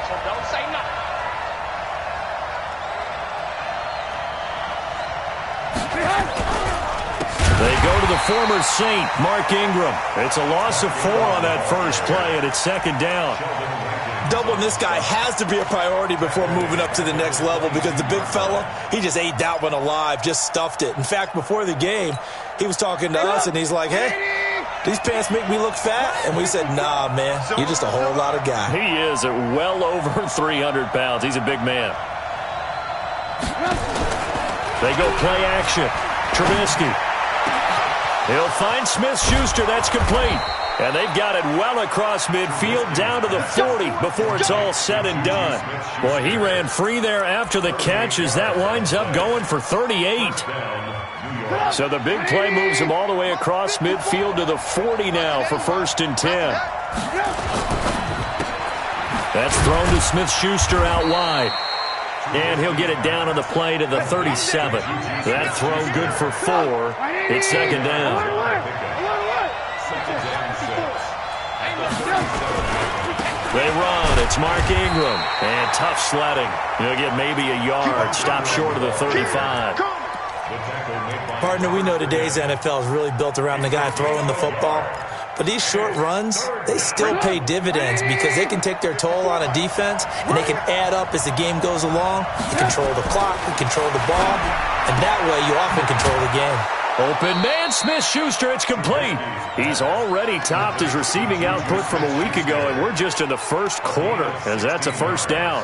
So don't say nothing. They go to the former Saint, Mark Ingram. It's a loss of 4 on that first play, and it's second down. Doubling this guy has to be a priority before moving up to the next level because the big fella, he just ate that one alive, just stuffed it. In fact, before the game, he was talking to us, and he's like, hey, these pants make me look fat. And we said, nah, man, you're just a whole lot of guy. He is at well over 300 pounds. He's a big man. They go play action. Trubisky. He'll find Smith-Schuster. That's complete. And they've got it well across midfield down to the 40 before it's all said and done. Boy, he ran free there after the catch as that winds up going for 38. So the big play moves him all the way across midfield to the 40 now for 1st and 10. That's thrown to Smith-Schuster out wide. And he'll get it down on the play to the 37. That throw good for 4. It's second down. They run. It's Mark Ingram. And tough sledding. He'll get maybe a yard. Stop short of the 35. Partner, we know today's NFL is really built around the guy throwing the football. But these short runs, they still pay dividends because they can take their toll on a defense, and they can add up as the game goes along. You control the clock, you control the ball, and that way you often control the game. Open man, Smith-Schuster, it's complete. He's already topped his receiving output from a week ago, and we're just in the first quarter as that's a first down.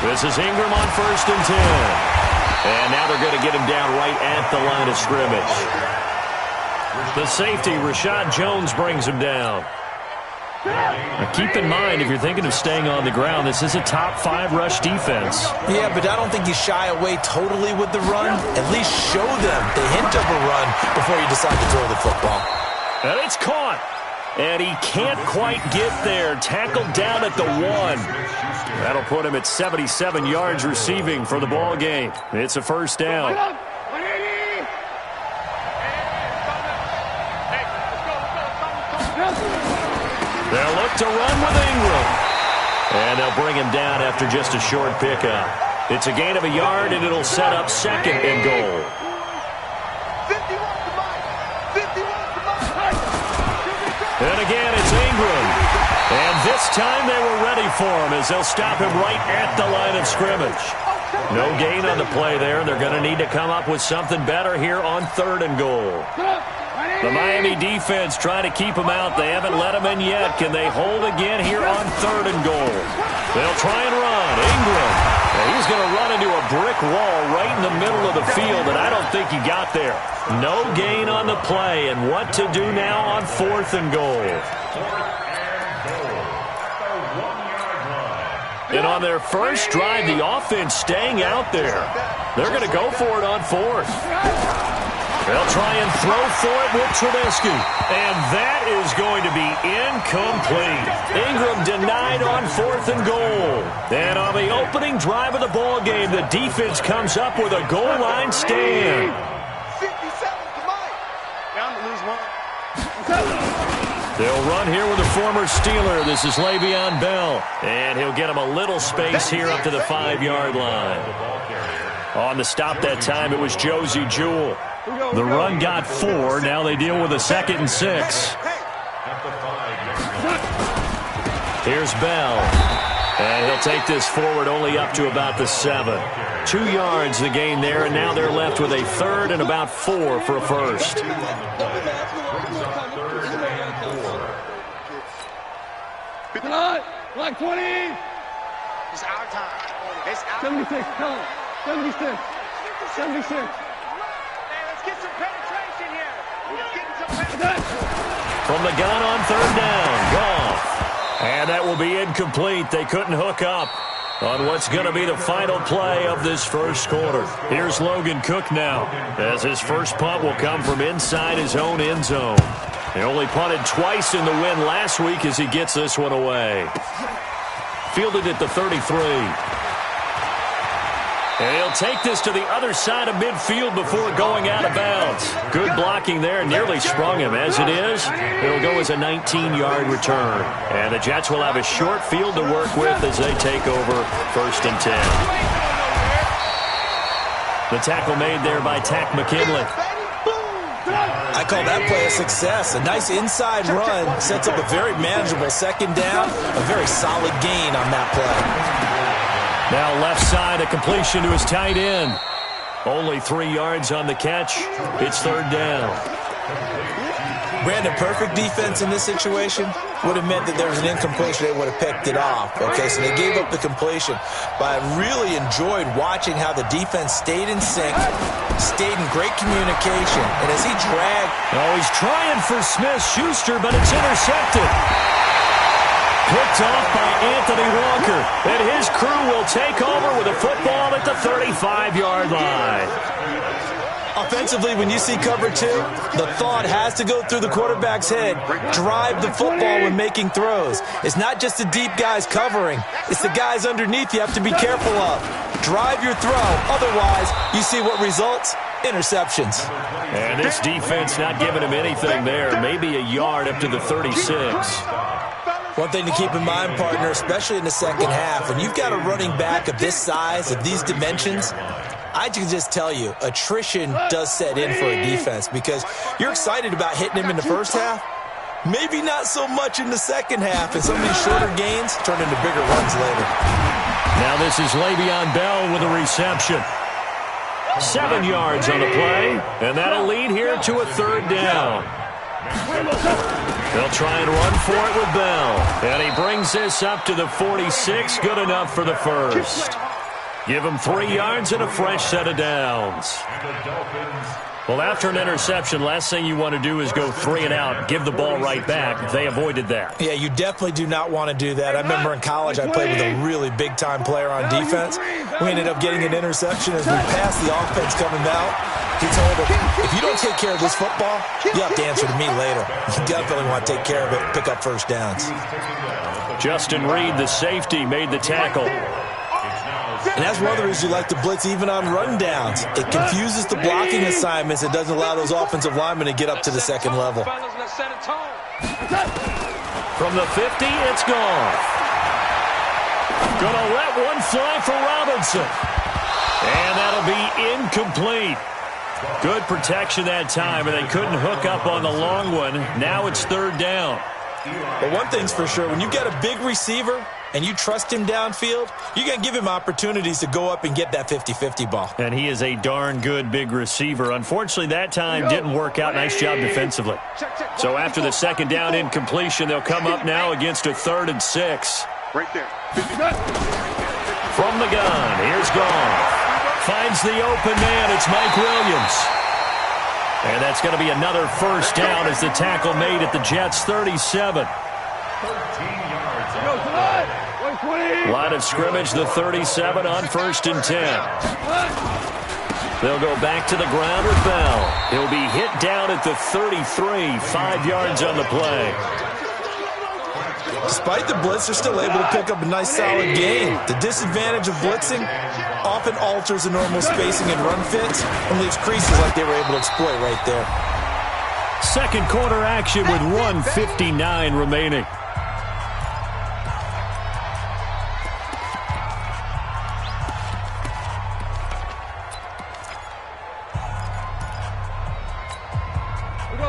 This is Ingram on 1st and 10. And now they're going to get him down right at the line of scrimmage. The safety, Rashad Jones, brings him down. Now keep in mind, if you're thinking of staying on the ground, this is a top 5 rush defense. Yeah, but I don't think you shy away totally with the run. At least show them the hint of a run before you decide to throw the football. And it's caught. And he can't quite get there. Tackled down at the 1. That'll put him at 77 yards receiving for the ball game. It's a first down. They'll look to run with Ingram. And they'll bring him down after just a short pickup. It's a gain of a yard, and it'll set up 2nd and goal. And again, it's Ingram. And this time they were ready for him as they'll stop him right at the line of scrimmage. No gain on the play there. They're going to need to come up with something better here on 3rd and goal. The Miami defense trying to keep him out. They haven't let him in yet. Can they hold again here on 3rd and goal? They'll try and run. Ingram. And he's going to run into a brick wall right in the middle of the field, and I don't think he got there. No gain on the play, and what to do now on 4th and goal. And on their first drive, the offense staying out there. They're going to go for it on 4th. They'll try and throw for it with Trubisky. And that is going to be incomplete. Ingram denied on 4th and goal. And on the opening drive of the ball game, the defense comes up with a goal line stand. They'll run here with the former Steeler. This is Le'Veon Bell. And he'll get him a little space here up to the 5-yard line. On the stop that time, it was Josie Jewell. The run got 4. Now they deal with a 2nd and 6. Here's Bell. And he'll take this forward only up to about the 7. 2 yards the gain there, and now they're left with a 3rd and about 4 for a first. Like 20. It's our time. It's our 76. Come on. 76. 76. Hey, let's get some penetration here. Let's get some penetration. From the gun on 3rd down. Goff. And that will be incomplete. They couldn't hook up on what's going to be the final play of this first quarter. Here's Logan Cook now, as his first punt will come from inside his own end zone. He only punted twice in the win last week as he gets this one away. Fielded at the 33. And he'll take this to the other side of midfield before going out of bounds. Good blocking there, nearly sprung him. As it is, it'll go as a 19-yard return. And the Jets will have a short field to work with as they take over 1st and 10. The tackle made there by Tack McKinley. I call that play a success. A nice inside run sets up a very manageable 2nd down, a very solid gain on that play. Now left side, a completion to his tight end. Only 3 yards on the catch. It's 3rd down. Brandon, perfect defense in this situation would have meant that there was an incompletion. They would have picked it off. Okay, so they gave up the completion. But I really enjoyed watching how the defense stayed in sync, stayed in great communication. And as he dragged... Oh, he's trying for Smith-Schuster, but it's intercepted. Picked off by Anthony Walker. And his crew will take over with a football at the 35-yard line. Offensively, when you see cover 2, the thought has to go through the quarterback's head. Drive the football when making throws. It's not just the deep guys covering. It's the guys underneath you have to be careful of. Drive your throw. Otherwise, you see what results? Interceptions. And this defense not giving him anything there. Maybe a yard up to the 36. One thing to keep in mind, partner, especially in the 2nd half, when you've got a running back of this size, of these dimensions, I can just tell you, attrition does set in for a defense because you're excited about hitting him in the 1st half. Maybe not so much in the 2nd half, and some of these shorter gains turn into bigger runs later. Now this is Le'Veon Bell with a reception. 7 yards on the play, and that'll lead here to a 3rd down. They'll try and run for it with Bell. And he brings this up to the 46. Good enough for the 1st. Give him 3 yards and a fresh set of downs. Well, after an interception, last thing you want to do is go 3 and out, give the ball right back. They avoided that. Yeah, you definitely do not want to do that. I remember in college I played with a really big-time player on defense. We ended up getting an interception as we passed the offense coming out. He told him, if you don't take care of this football, you have to answer to me later. You definitely want to take care of it, pick up 1st downs. Justin Reed, the safety, made the tackle. And that's one of the reasons you like to blitz even on run downs. It confuses the blocking assignments. It doesn't allow those offensive linemen to get up to the 2nd level. From the 50, it's gone. Gonna let one fly for Robinson. And that'll be incomplete. Good protection that time, and they couldn't hook up on the long one. Now it's 3rd down. But one thing's for sure, when you've got a big receiver and you trust him downfield, you're going to give him opportunities to go up and get that 50-50 ball. And he is a darn good big receiver. Unfortunately, that time didn't work out. Nice job defensively. So after the 2nd down incompletion, they'll come up now against a 3rd and 6. Right there. From the gun, here's Goff. Finds the open man. It's Mike Williams. And that's going to be another 1st down as the tackle made at the Jets' 37. Line of scrimmage, the 37 on 1st and 10. They'll go back to the ground with Bell. He'll be hit down at the 33, 5 yards on the play. Despite the blitz, they're still able to pick up a nice solid gain. The disadvantage of blitzing often alters the normal spacing and run fits and leaves creases like they were able to exploit right there. 2nd quarter action with 1:59 remaining.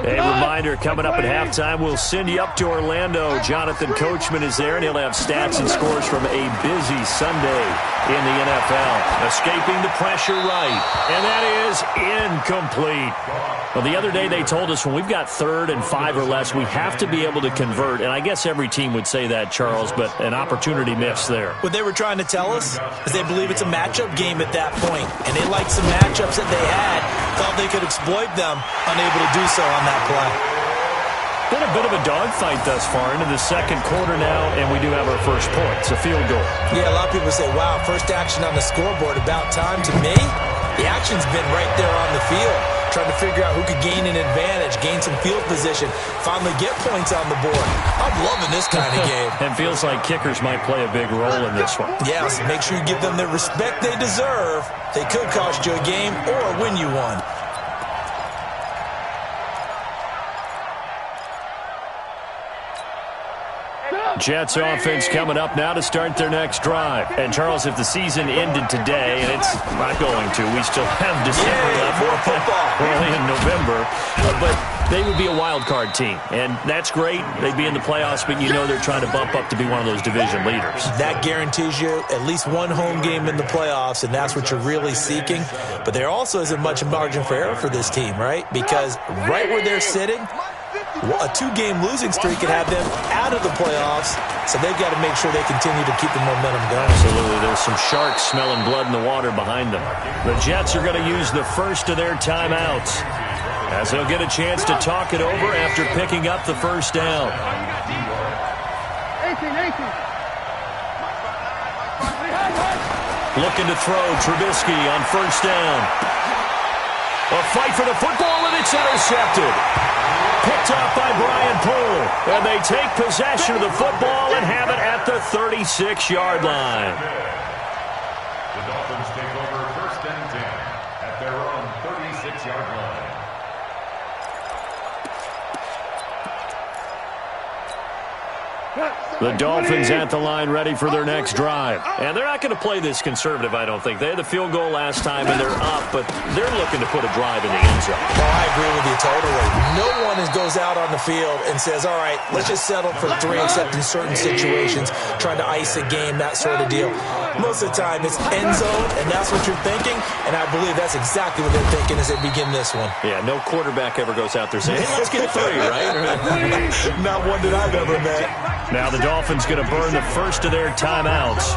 A reminder, coming up at halftime, we'll send you up to Orlando. Jonathan Coachman is there, and he'll have stats and scores from a busy Sunday in the NFL. Escaping the pressure right, and that is incomplete. Well, the other day they told us when we've got 3rd and 5 or less, we have to be able to convert, and I guess every team would say that, Charles, but an opportunity missed there. What they were trying to tell us is they believe it's a matchup game at that point, and they liked some matchups that they had, thought they could exploit them, unable to do so on that play. Been a bit of a dogfight thus far into the 2nd quarter now, and we do have our 1st point. It's a field goal. Yeah, a lot of people say, wow, first action on the scoreboard, about time. To me, the action's been right there on the field. trying to figure out who could gain an advantage, gain some field position, finally get points on the board. I'm loving this kind of game. And feels like kickers might play a big role in this one. Yeah, so make sure you give them the respect they deserve. They could cost you a game or win you one. Jets offense coming up now to start their next drive. And, Charles, if the season ended today, and it's not going to, we still have December left. More football. We're only in November. But they would be a wild card team. And that's great. They'd be in the playoffs, but you know they're trying to bump up to be one of those division leaders. That guarantees you at least one home game in the playoffs, and that's what you're really seeking. But there also isn't much margin for error for this team, right? Because right where they're sitting, a 2-game losing streak could have them out of the playoffs, so they've got to make sure they continue to keep the momentum going. Absolutely. There's some sharks smelling blood in the water behind them. The Jets are going to use the first of their timeouts as they'll get a chance to talk it over after picking up the first down. 18. Looking to throw, Trubisky on first down. A fight for the football, and it's intercepted. Picked off by Brian Poole. And they take possession of the football and have it at the 36-yard line. The Dolphins take over first and 10 at their own 36-yard line. The Dolphins at the line ready for their next drive. And they're not going to play this conservative, I don't think. They had the field goal last time, and they're up, but they're looking to put a drive in the end zone. Oh, I agree with you totally. No one goes out on the field and says, all right, let's just settle for 3, except in certain situations, trying to ice a game, that sort of deal. Most of the time, it's end zone, and that's what you're thinking, and I believe that's exactly what they're thinking as they begin this one. Yeah, no quarterback ever goes out there saying, hey, let's get 3, right? Not one that I've ever met. Now the Dolphins going to burn the first of their timeouts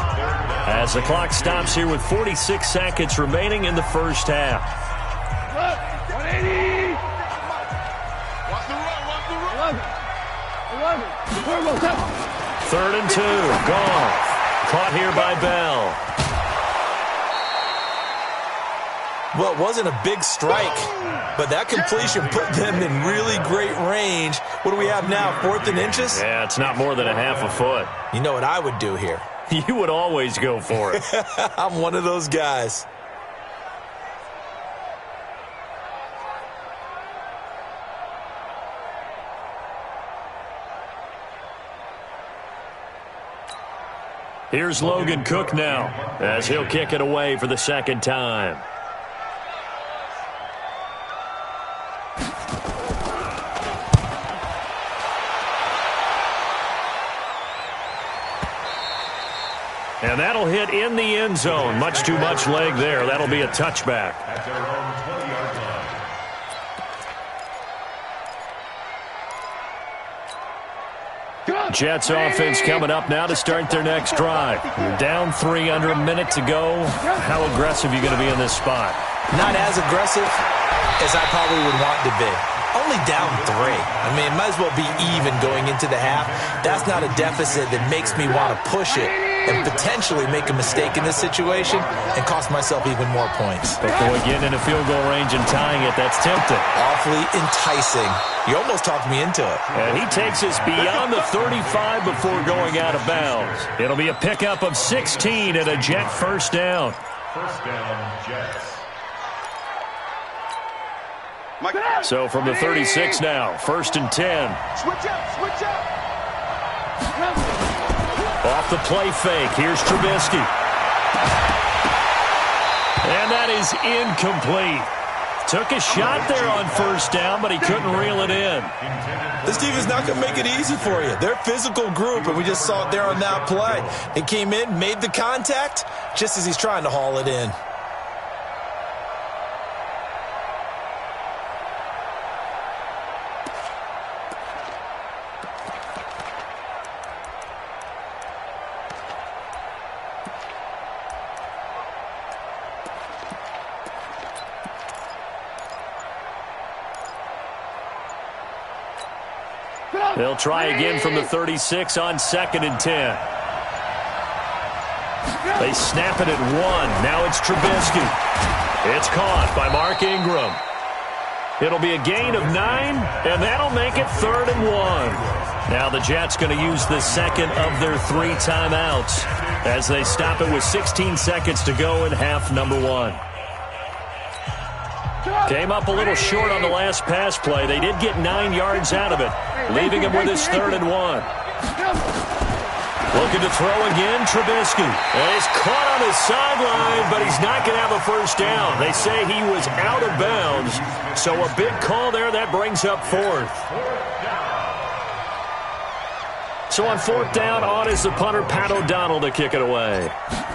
as the clock stops here with 46 seconds remaining in the first half. 180. Watch the run. 3rd and 2. Goff. Caught here by Bell. Well, it wasn't a big strike, but that completion put them in really great range. What do we have now, 4th and inches? Yeah, it's not more than a half a foot. You know what I would do here? You would always go for it. I'm one of those guys. Here's Logan Cook now as he'll kick it away for the second time. And that'll hit in the end zone. Much too much leg there. That'll be a touchback. At their own 20-yard line. Jets offense coming up now to start their next drive. You're down 3 under a minute to go. How aggressive are you going to be in this spot? Not as aggressive as I probably would want to be. Only down 3. I mean, it might as well be even going into the half. That's not a deficit that makes me want to push it and potentially make a mistake in this situation and cost myself even more points. But boy, getting in a field goal range and tying it, that's tempting. Awfully enticing. You almost talked me into it. And he takes us beyond the 35 before going out of bounds. It'll be a pickup of 16 and a Jet first down. First down, Jets. So from the 36 now, 1st and 10. Switch up. Off the play fake, here's Trubisky. And that is incomplete. Took a shot there on first down, but he couldn't reel it in. This team is not going to make it easy for you. They're a physical group, and we just saw it there on that play. He came in, made the contact, just as he's trying to haul it in. They'll try again from the 36 on 2nd and 10. They snap it at 1. Now it's Trubisky. It's caught by Mark Ingram. It'll be a gain of 9, and that'll make it 3rd and 1. Now the Jets going to use the second of their 3 timeouts as they stop it with 16 seconds to go in half number 1. Came up a little short on the last pass play. They did get 9 yards out of it, leaving him with his 3rd and 1. Looking to throw again, Trubisky. And he's caught on his sideline, but he's not going to have a first down. They say he was out of bounds, so a big call there. That brings up 4th. So on 4th down, on is the punter, Pat O'Donnell, to kick it away.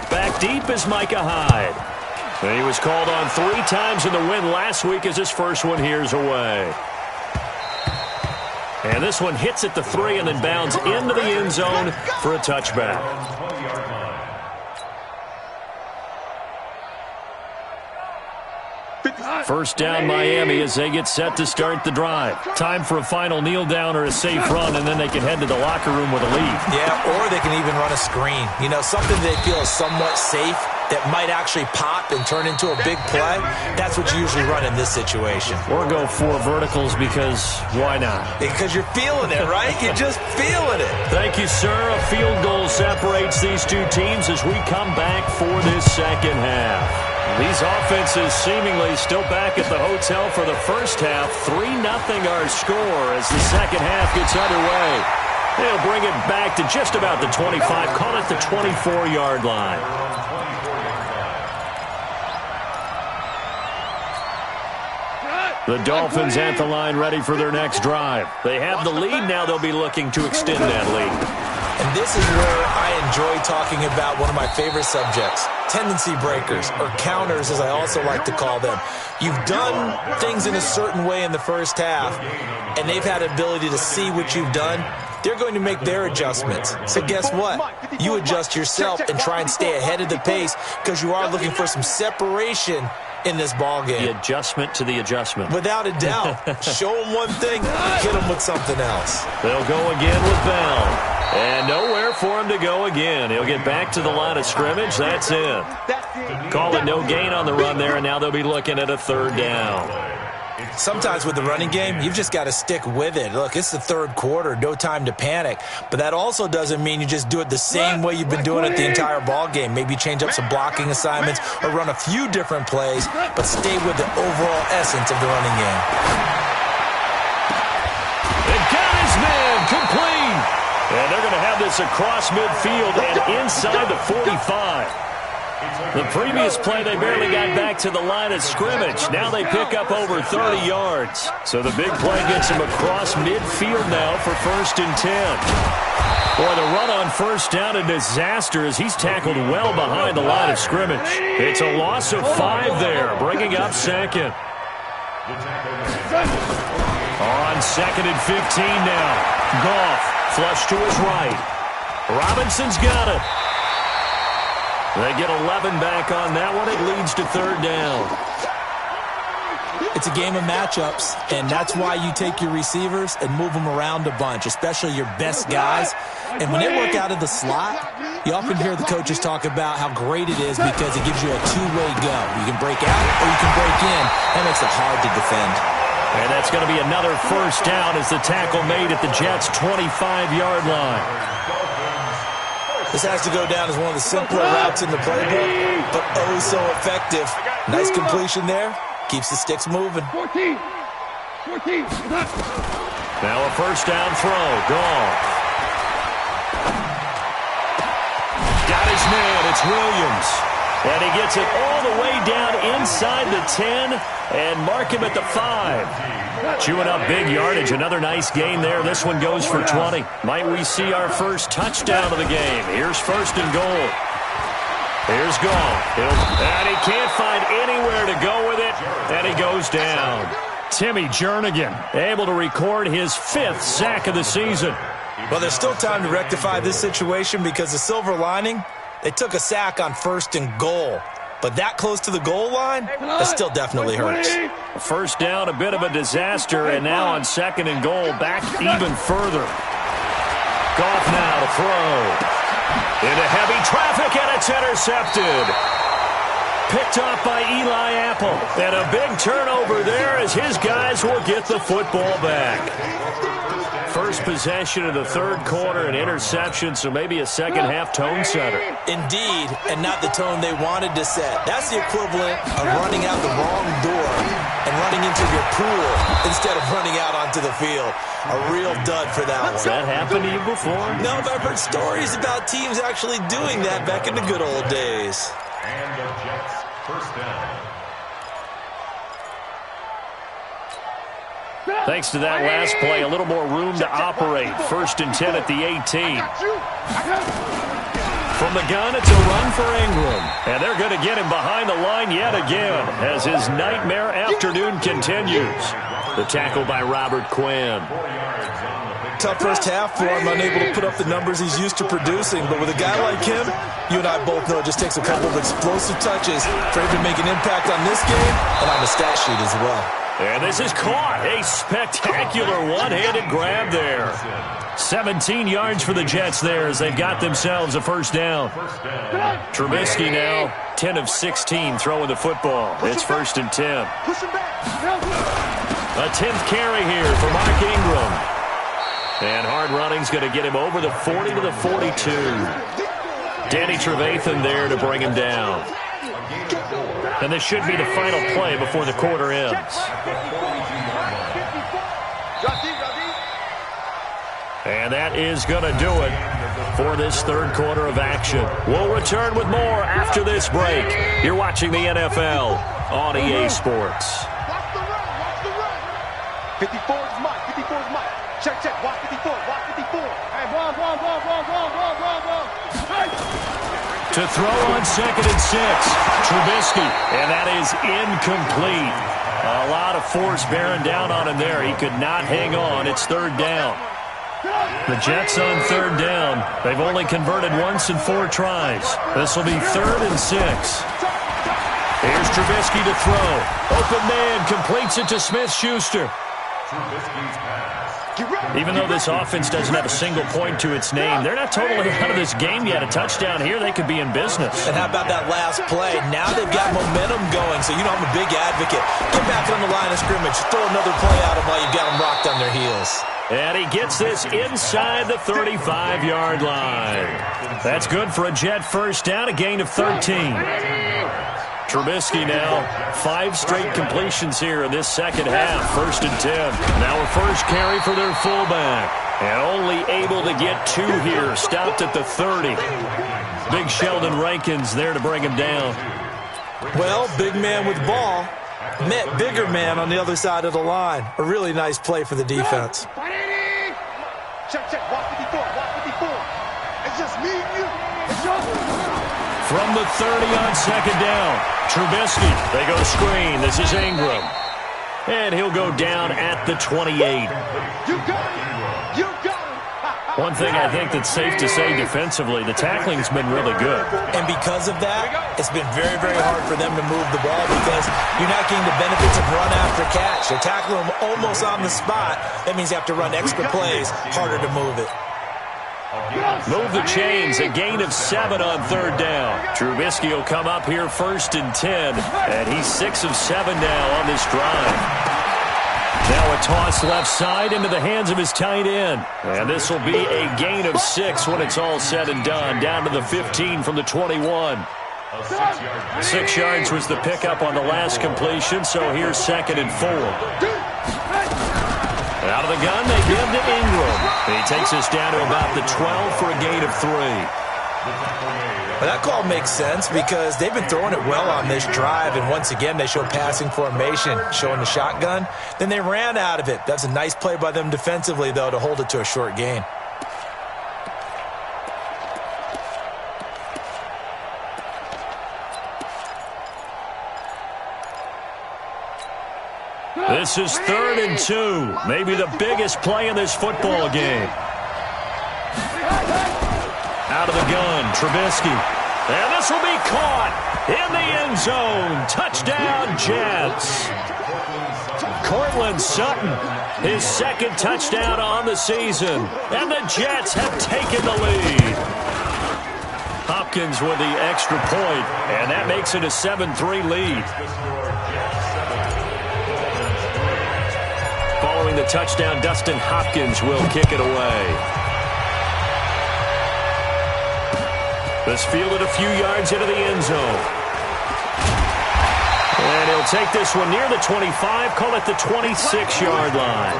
Back deep is Micah Hyde. And he was called on 3 times in the win last week as his first one here's away. And this one hits at the 3 and then bounds into the end zone for a touchback. First down Miami as they get set to start the drive. Time for a final kneel down or a safe run, and then they can head to the locker room with a lead. Yeah, or they can even run a screen. You know, something they feel is somewhat safe that might actually pop and turn into a big play. That's what you usually run in this situation. Or go 4 verticals because why not? Because you're feeling it, right? You're just feeling it. Thank you, sir. A field goal separates these 2 teams as we come back for this second half. These offenses seemingly still back at the hotel for the first half. 3-0 our score as the second half gets underway. They'll bring it back to just about the 25, call it the 24-yard line. The Dolphins at the line ready for their next drive. They have the lead. Now they'll be looking to extend that lead. And this is where I enjoy talking about one of my favorite subjects, tendency breakers, or counters as I also like to call them. You've done things in a certain way in the first half, and they've had ability to see what you've done. They're going to make their adjustments. So guess what? You adjust yourself and try and stay ahead of the pace because you are looking for some separation in this ball game. The adjustment to the adjustment. Without a doubt. Show them one thing, hit them with something else. They'll go again with Bell. And nowhere for him to go again. He'll get back to the line of scrimmage. That's it. Call it no gain on the run there, and now they'll be looking at a 3rd down. Sometimes with the running game, you've just got to stick with it. Look, it's the 3rd quarter, no time to panic. But that also doesn't mean you just do it the same way you've been doing it the entire ball game. Maybe change up some blocking assignments or run a few different plays, but stay with the overall essence of the running game. And got his man complete. And they're going to have this across midfield and inside the 45. The previous play, they barely got back to the line of scrimmage. Now they pick up over 30 yards. So the big play gets him across midfield now for 1st and 10. Boy, the run on 1st down, a disaster as he's tackled well behind the line of scrimmage. It's a loss of 5 there, bringing up 2nd. On 2nd and 15 now. Goff flush to his right. Robinson's got it. They get 11 back on that one. It leads to 3rd down. It's a game of matchups, and that's why you take your receivers and move them around a bunch, especially your best guys. And when they work out of the slot, you often hear the coaches talk about how great it is because it gives you a 2-way go. You can break out or you can break in. That makes it hard to defend. And that's going to be another 1st down as the tackle made at the Jets' 25-yard line. This has to go down as one of the simpler routes in the playbook, but oh so effective. Nice completion there. Keeps the sticks moving. 14. Now a 1st down throw. Goff. Got his man. It's Williams. And he gets it all the way down inside the 10 and mark him at the 5. Chewing up big yardage. Another nice gain there. This one goes for 20. Might we see our first touchdown of the game? Here's 1st and goal. Here's Goff. And he can't find anywhere to go with it. And he goes down. Timmy Jernigan able to record his 5th sack of the season. Well, there's still time to rectify this situation because the silver lining, they took a sack on 1st and goal. But that close to the goal line, that still definitely hurts. 1st down, a bit of a disaster, and now on 2nd and goal, back even further. Goff now to throw. Into heavy traffic, and it's intercepted. picked off by Eli Apple. And a big turnover there as his guys will get the football back. First possession of the third quarter, an interception, so maybe a second-half tone setter. Indeed, and not the tone they wanted to set. That's the equivalent of running out the wrong door and running into your pool instead of running out onto the field. A real dud for that one. Has that happened to you before? No, but I've heard stories about teams actually doing that back in the good old days. And the Jets first down. Thanks to that last play, a little more room to operate. 1st and 10 at the 18. From the gun, it's a run for Ingram. And they're going to get him behind the line yet again as his nightmare afternoon continues. The tackle by Robert Quinn. Tough first half for him, unable to put up the numbers he's used to producing. But with a guy like him, you and I both know it just takes a couple of explosive touches for him to make an impact on this game and on the stat sheet as well. And this is caught. A spectacular one-handed grab there. 17 yards for the Jets there as they've got themselves a first down. Trubisky now 10 of 16 throwing the football. It's 1st and 10. A 10th carry here for Mark Ingram. And hard running's going to get him over the 40 to the 42. Danny Trevathan there to bring him down. And this should be the final play before the quarter ends. And that is going to do it for this third quarter of action. We'll return with more after this break. You're watching the NFL on EA Sports. 54 is Mike. 54 is Mike. Check, check. Watch 54. Watch 54. Hey, ball. To throw on 2nd and 6. Trubisky. And that is incomplete. A lot of force bearing down on him there. He could not hang on. It's 3rd down. The Jets on 3rd down. They've only converted once in 4 tries. This will be 3rd and 6. Here's Trubisky to throw. Open man completes it to Smith-Schuster. Even though this offense doesn't have a single point to its name, they're not totally out of this game yet. A touchdown here, they could be in business. And how about that last play? Now they've got momentum going, so you know I'm a big advocate. Get back on the line of scrimmage. Throw another play at them while you've got them rocked on their heels. And he gets this inside the 35-yard line. That's good for a Jet first down, a gain of 13. Trubisky now, 5 straight completions here in this second half. 1st and 10. Now a first carry for their fullback. And only able to get 2 here. Stopped at the 30. Big Sheldon Rankins there to bring him down. Well, big man with ball met bigger man on the other side of the line. A really nice play for the defense. Check, check. Watch 54. Watch 54. It's just me and you. It's your... From the 30 on 2nd down. Trubisky. They go screen. This is Ingram. And he'll go down at the 28. You got it. You got it. One thing I think that's safe to say defensively, the tackling's been really good. And because of that, it's been very, very hard for them to move the ball because you're not getting the benefits of run after catch. They're tackling them almost on the spot. That means you have to run extra plays, harder to move it. Move the chains, a gain of 7 on 3rd down. Trubisky will come up here 1st and 10, and he's 6 of 7 now on this drive. Now a toss left side into the hands of his tight end. And this will be a gain of 6 when it's all said and done, down to the 15 from the 21. 6 yards was the pickup on the last completion, so here's 2nd and 4. Out of the gun, they give to Ingram. He takes us down to about the 12 for a gain of 3. Well, that call makes sense because they've been throwing it well on this drive, and once again, they show passing formation, showing the shotgun. Then they ran out of it. That's a nice play by them defensively, though, to hold it to a short gain. This is 3rd and 2. Maybe the biggest play in this football game. Out of the gun, Trubisky. And this will be caught in the end zone. Touchdown, Jets. Courtland Sutton, his 2nd touchdown on the season. And the Jets have taken the lead. Hopkins with the extra point, and that makes it a 7-3 lead. Following the touchdown, Dustin Hopkins will kick it away. This fielded a few yards into the end zone. And he'll take this one near the 25, call it the 26-yard line.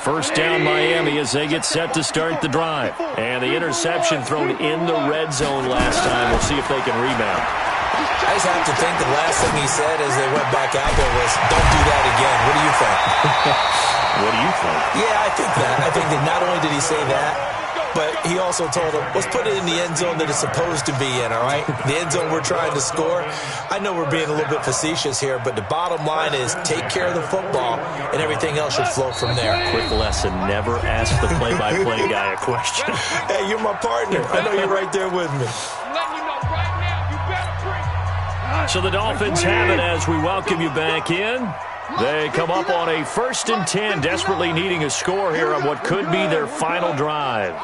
First down Miami as they get set to start the drive. And the interception thrown in the red zone last time. We'll see if they can rebound. I just have to think the last thing he said as they went back out there was, don't do that again. What do you think? What do you think? Yeah, I think that. I think that not only did he say that, but he also told him, let's put it in the end zone that it's supposed to be in, all right? The end zone we're trying to score. I know we're being a little bit facetious here, but the bottom line is take care of the football, and everything else should flow from there. Quick lesson, never ask the play-by-play guy a question. Hey, you're my partner. I know you're right there with me. So the Dolphins have it as we welcome you back in. They come up on a 1st and 10, desperately needing a score here on what could be their final drive.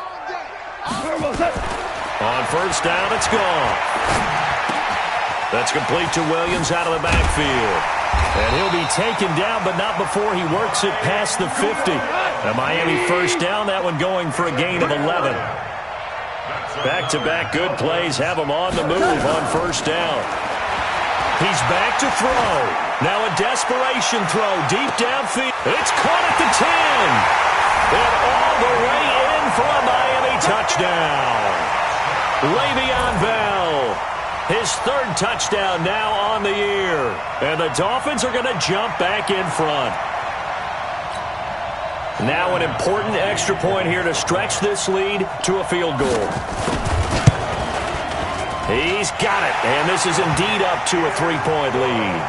On first down, it's gone. That's complete to Williams out of the backfield. And he'll be taken down, but not before he works it past the 50. A Miami first down, that one going for a gain of 11. Back-to-back good plays have him on the move on first down. He's back to throw. Now a desperation throw deep downfield. It's caught at the 10. And all the way in for a Miami touchdown. Le'Veon Bell, his 3rd touchdown now on the year. And the Dolphins are going to jump back in front. Now an important extra point here to stretch this lead to a field goal. He's got it, and this is indeed up to a 3-point lead.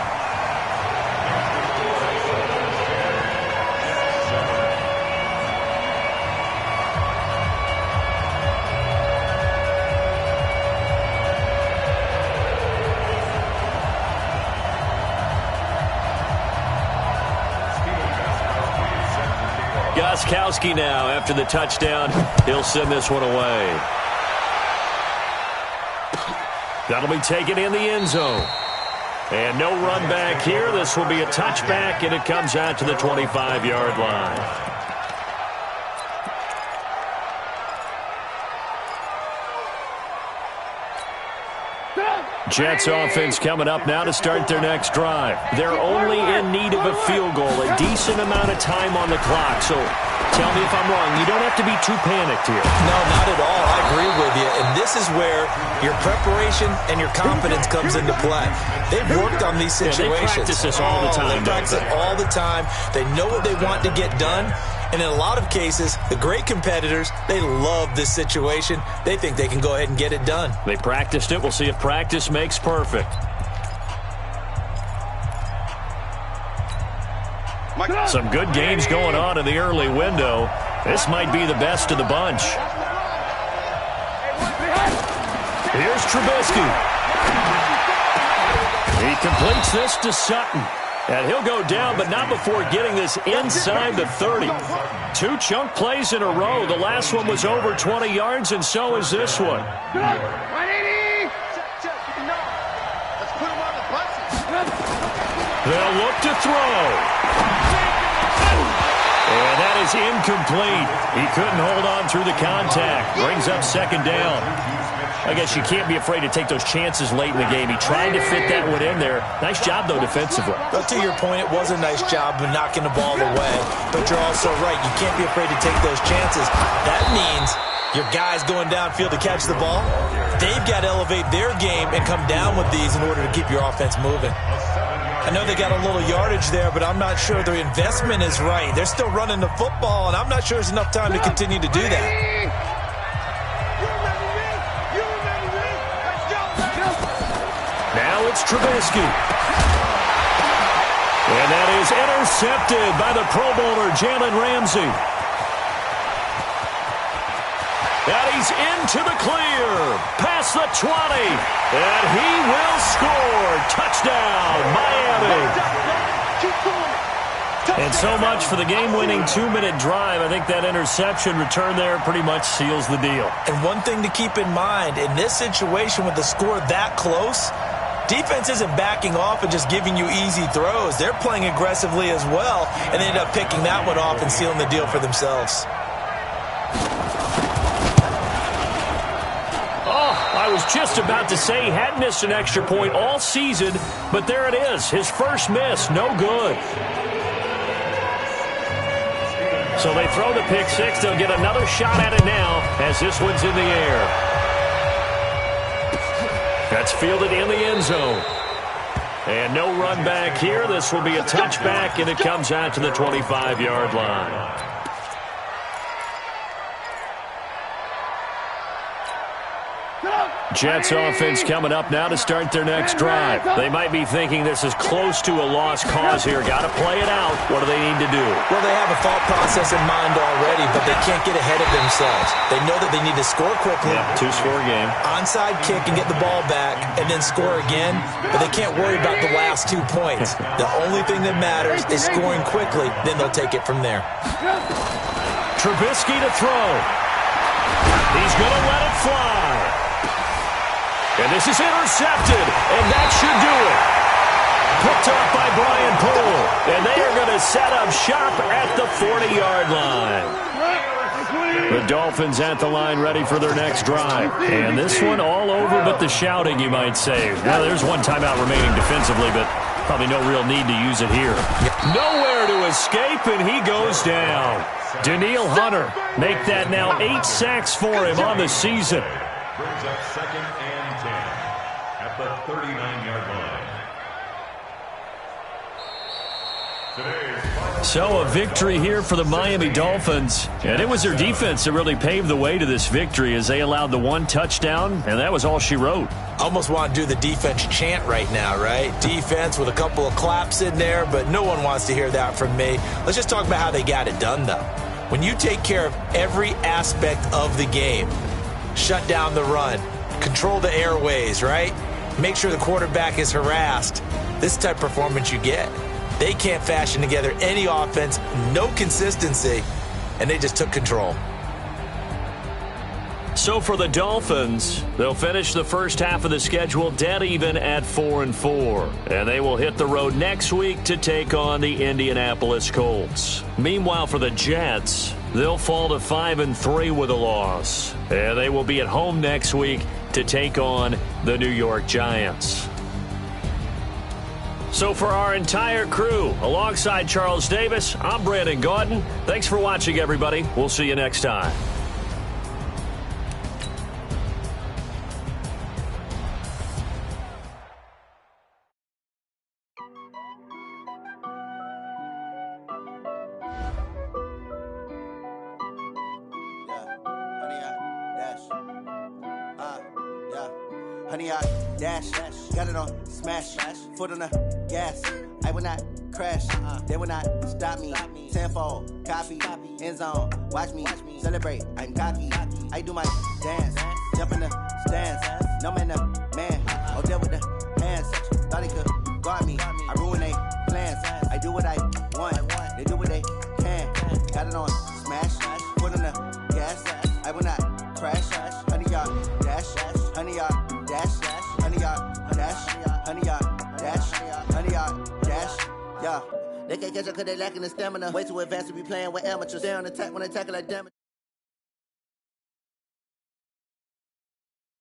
Gostkowski now after the touchdown. He'll send this one away. That'll be taken in the end zone. And no run back here. This will be a touchback, and it comes out to the 25-yard line. Jets offense coming up now to start their next drive. They're only in need of a field goal, a decent amount of time on the clock. So tell me if I'm wrong. You don't have to be too panicked here. No, not at all. I agree with you. And this is where your preparation and your confidence comes into play. They've worked on these situations. They practice this all the time. They practice it all the time. They know what they want to get done. And in a lot of cases, the great competitors, they love this situation. They think they can go ahead and get it done. They practiced it. We'll see if practice makes perfect. Some good games going on in the early window. This might be the best of the bunch. Here's Trubisky. He completes this to Sutton. And he'll go down, but not before getting this inside the 30. 2 chunk plays in a row. The last one was over 20 yards, and so is this one. 180. Let's put him on the buses. They'll look to throw. And that is incomplete. He couldn't hold on through the contact. Brings up second down. I guess you can't be afraid to take those chances late in the game. He tried to fit that one in there. Nice job, though, defensively. But to your point, it was a nice job of knocking the ball away. But you're also right. You can't be afraid to take those chances. That means your guys going downfield to catch the ball, they've got to elevate their game and come down with these in order to keep your offense moving. I know they got a little yardage there, but I'm not sure their investment is right. They're still running the football, and I'm not sure there's enough time to continue to do that. Now it's Trubisky. And that is intercepted by the Pro Bowler, Jalen Ramsey. And he's into the clear. Past the 20. And he will score. Touchdown, Miami. And so much for the game-winning 2-minute drive. I think that interception return there pretty much seals the deal. And one thing to keep in mind, in this situation with the score that close, defense isn't backing off and just giving you easy throws. They're playing aggressively as well, and they end up picking that one off and sealing the deal for themselves. I was just about to say he had missed an extra point all season, but there it is. His first miss, no good. So they throw the pick six. They'll get another shot at it now as this one's in the air. That's fielded in the end zone. And no run back here. This will be a touchback, and it comes out to the 25-yard line. Jets offense coming up now to start their next drive. They might be thinking this is close to a lost cause here. Got to play it out. What do they need to do? Well, they have a thought process in mind already, but they can't get ahead of themselves. They know that they need to score quickly. Yeah, two-score game. Onside kick and get the ball back and then score again, but they can't worry about the last 2 points. The only thing that matters is scoring quickly, then they'll take it from there. Trubisky to throw. He's going to let it fly. And this is intercepted, and that should do it. Picked up by Brian Poole, and they are going to set up shop at the 40-yard line. The Dolphins at the line ready for their next drive. And this one all over but the shouting, you might say. Now, there's one timeout remaining defensively, but probably no real need to use it here. Nowhere to escape, and he goes down. Danielle Hunter make that now 8 sacks for him on the season. Brings up 2nd and 10 at the 39-yard line. So a victory here for the Miami Dolphins. And it was their defense that really paved the way to this victory as they allowed the 1 touchdown, and that was all she wrote. Almost want to do the defense chant right now, right? Defense with a couple of claps in there, but no one wants to hear that from me. Let's just talk about how they got it done, though. When you take care of every aspect of the game, shut down the run, control the airways, right? Make sure the quarterback is harassed. This type of performance you get. They can't fashion together any offense, no consistency, and they just took control. So for the Dolphins, they'll finish the first half of the schedule dead even at 4-4. And they will hit the road next week to take on the Indianapolis Colts. Meanwhile, for the Jets, they'll fall to 5-3 with a loss. And they will be at home next week to take on the New York Giants. So for our entire crew, alongside Charles Davis, I'm Brandon Gaudin. Thanks for watching, everybody. We'll see you next time. Honey, I dash, got it on smash, foot on the gas. I will not crash, they will not stop me. Tenfold, copy, end zone, watch me celebrate. I'm cocky, I do my dance, jump in the stands. No man, the man, oh there with the hands. Thought he could guard me, I ruin they plans. I do what I want, they do what they can. Got it on smash, foot on the gas. I will not crash, honey, y'all dash, honey, y'all. Dash, honey, y'all, dash, honey, y'all, dash, honey, y'all, dash, yeah. They can't catch up because they lacking the stamina. Way too advanced to be playing with amateurs. Stay on attack when they tackle like damage.